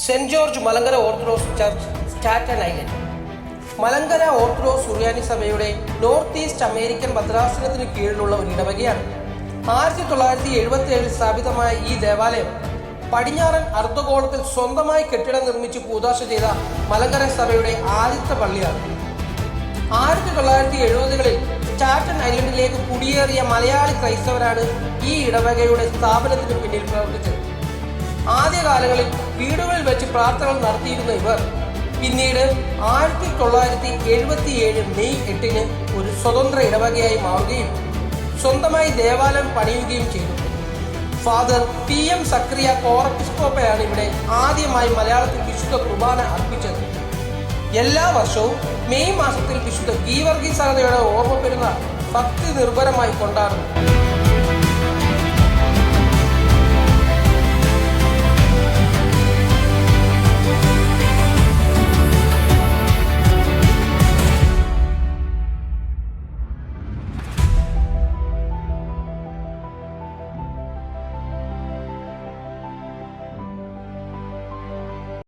Saint George Malankara Orthodox church, Staten Island. Malankara Orthodox സുറിയാനി സഭയുടെ north east American ഭദ്രാസനത്തിന് കീഴിലുള്ള ഒരു ഇടവകയാണ്. 1977 സ്ഥാപിതമായ ഈ ദേവാലയം പടിഞ്ഞാറൻ അർദ്ധഗോളത്തിൽ സ്വന്തമായി കെട്ടിടം നിർമ്മിച്ച് കൂദാശ ചെയ്ത മലങ്കര സഭയുടെ ആദ്യത്തെ പള്ളിയാണ്. 1970കളിൽ സ്റ്റാറ്റൻ ഐലൻഡിലേക്ക് കുടിയേറിയ മലയാളി ക്രൈസ്തവരാണ് ഈ ഇടവകയുടെ സ്ഥാപനത്തിന് പിന്നിൽ പ്രവർത്തിച്ചത്. ആദ്യകാലങ്ങളിൽ വീടുകളിൽ വെച്ച് പ്രാർത്ഥനകൾ നടത്തിയിരുന്ന ഇവർ പിന്നീട് 1977 മെയ് 8 ഒരു സ്വതന്ത്ര ഇടവകയായി മാറുകയും സ്വന്തമായി ദേവാലയം പണിയുകയും ചെയ്തു. ഫാദർ PM സക്രിയ കോറപ്പിസ്കോപ്പയാണ് ഇവിടെ ആദ്യമായി മലയാളത്തിൽ വിശുദ്ധ കുർബാന അർപ്പിച്ചത്. എല്ലാ വർഷവും മെയ് മാസത്തിൽ വിശുദ്ധ ഗീവർഗീസ് സഹോദരിയുടെ ഓർമ്മ പെരുന്നാൾ ഭക്തി നിർഭരമായി കൊണ്ടാടുന്നു.